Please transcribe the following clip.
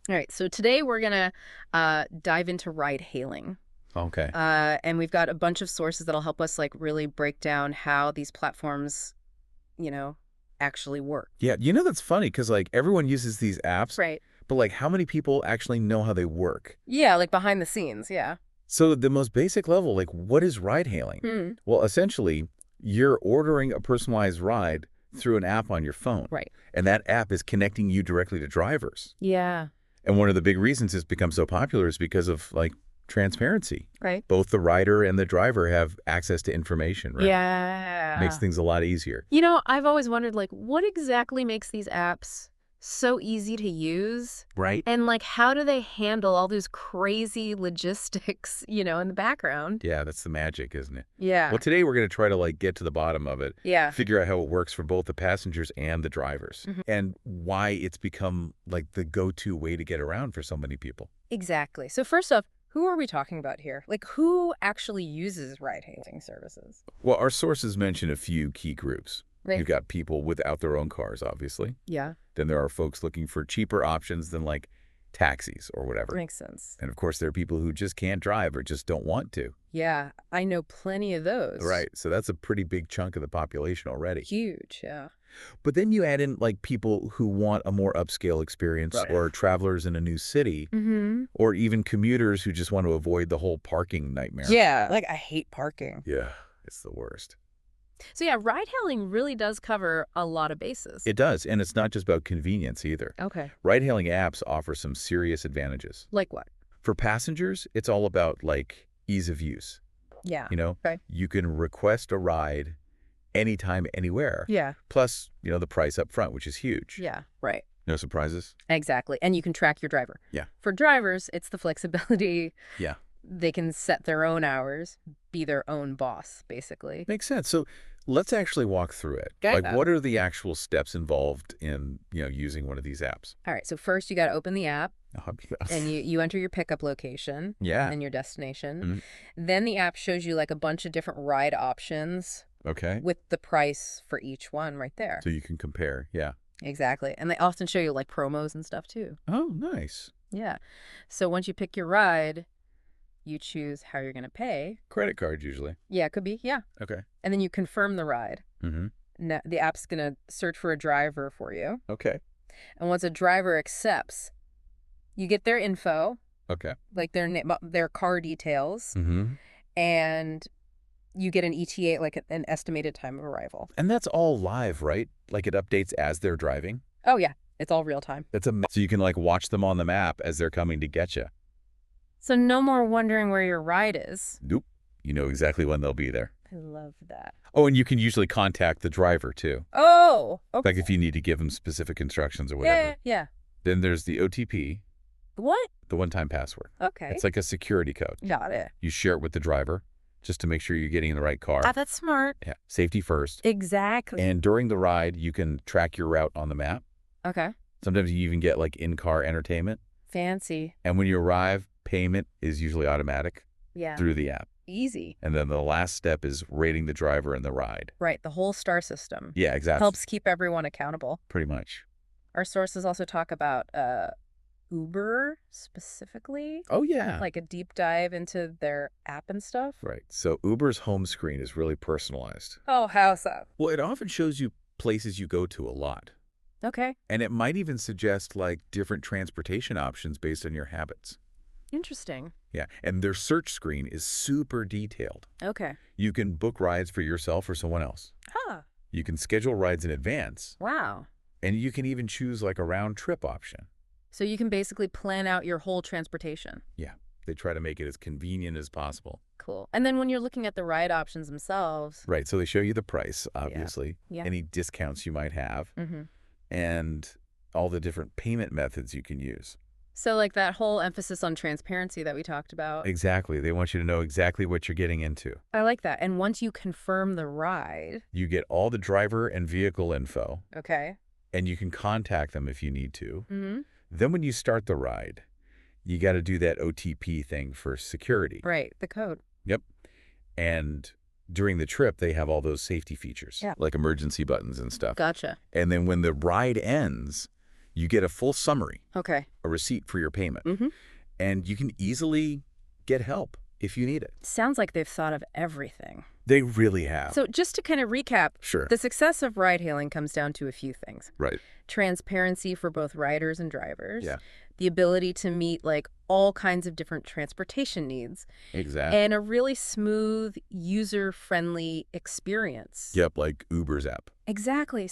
All right, so today we're going to dive into ride hailing. Okay. And we've got a bunch of sources that'll help us like really break down how these platforms, you know, actually work. Yeah, that's funny because like everyone uses these apps, Right. but like how many people actually know how they work? Yeah, like behind the scenes, yeah. So the most basic level, like what is ride hailing? Hmm. Well, essentially, you're ordering a personalized ride through an app on your phone, Right. and that app is connecting you directly to drivers. Yeah. And one of the big reasons it's become so popular is because of like transparency. Right. Both the rider and the driver have access to information, right? Makes Yeah. things a lot easier. I've always wondered, like, what exactly makes these apps so easy to use? Right. And, like, how do they handle all those crazy logistics, in the background? Yeah, that's the magic, isn't it? Yeah. Well, today we're going to try to like get to the bottom of it, Yeah. figure out how it works for both the passengers and the drivers, Mhm. and why it's become like the go-to way to get around for so many people. Exactly. So first off, who are we talking about here? Like, who actually uses ride-hailing services? Well, our sources mention a few key groups. Right. You've got people without their own cars, obviously. Yeah, Then there are folks looking for cheaper options than like taxis or whatever. makes sense. And of course, there are people who just can't drive or just don't want to. Yeah, I know plenty of those. Right. So that's a pretty big chunk of the population already. Huge, yeah. But then you add in like people who want a more upscale experience Right. or travelers in a new city Mm-hmm. or even commuters who just want to avoid the whole parking nightmare. Yeah, like I hate parking. Yeah, it's the worst. So yeah, ride-hailing really does cover a lot of bases. It does, and it's not just about convenience either. Okay. Ride-hailing apps offer some serious advantages. Like what? For passengers, it's all about like ease of use. Yeah. Okay. You can request a ride anytime, anywhere. Yeah. Plus, the price up front, which is huge. Yeah. Right. No surprises? Exactly. And you can track your driver. Yeah. For drivers, it's the flexibility. Yeah. They can set their own hours, be their own boss, basically. Makes sense. So let's actually walk through it. Okay. Like, what are the actual steps involved in, using one of these apps? All right. So first, you got to open the app, Oh, and you enter your pickup location yeah. and your destination. Mhm. Then the app shows you like a bunch of different ride options Okay. with the price for each one right there. So you can compare. Yeah. Exactly. And they often show you like promos and stuff too. Oh, nice. Yeah. So once you pick your ride, you choose how you're going to pay. Credit card usually. Yeah, it could be. Yeah. Okay. And then you confirm the ride. Mm-hmm. Now, the app's going to search for a driver for you. Okay. And once a driver accepts, you get their info, Okay. like their car details, Mm-hmm. and you get an ETA, like an estimated time of arrival. And that's all live, right? Like it updates as they're driving? Oh, yeah. It's all real time. So you can like watch them on the map as they're coming to get you. So no more wondering where your ride is. Nope. You know exactly when they'll be there. I love that. Oh, and you can usually contact the driver too. Oh, okay. Like if you need to give them specific instructions or Yeah, whatever. yeah. Then there's the OTP, What? the one-time password. Okay. It's like a security code. Got it. You share it with the driver just to make sure you're getting in the right car. Ah, that's smart. Yeah. Safety first. Exactly. And during the ride, you can track your route on the map. Okay. Sometimes you even get like in-car entertainment. Fancy. And when you arrive, payment is usually automatic Yeah. through the app. Easy. And then the last step is rating the driver and the ride. Right. The whole star system Yeah, exactly. helps keep everyone accountable. Pretty much. Our sources also talk about Uber specifically, Oh, yeah. like a deep dive into their app and stuff. Right. So Uber's home screen is really personalized. Oh, how's that? Well, it often shows you places you go to a lot. Okay. And it might even suggest like different transportation options based on your habits. Interesting. Yeah. And their search screen is super detailed. Okay. You can book rides for yourself or someone else. Huh. You can schedule rides in advance. Wow. And you can even choose like a round trip option. So you can basically plan out your whole transportation. Yeah. They try to make it as convenient as possible. Cool. And then when you're looking at the ride options themselves. Right. So they show you the price, obviously, Yeah. any discounts you might have, Mm-hmm. and all the different payment methods you can use. So like that whole emphasis on transparency that we talked about. Exactly. They want you to know exactly what you're getting into. I like that. And once you confirm the ride. You get all the driver and vehicle info, Okay. and you can contact them if you need to. Mm-hmm. Then when you start the ride, you got to do that OTP thing for security. Right. The code. Yep. And during the trip, they have all those safety features, Yeah. like emergency buttons and stuff. Gotcha. And then when the ride ends, You get a full summary, Okay. a receipt for your payment, Mm-hmm. and you can easily get help if you need it. Sounds like they've thought of everything. They really have. So just to kind of recap, Sure. the success of ride-hailing comes down to a few things. Right. Transparency for both riders and drivers. Yeah. The ability to meet like all kinds of different transportation needs. Exactly. And a really smooth, user-friendly experience. Yep, like Uber's app. Exactly.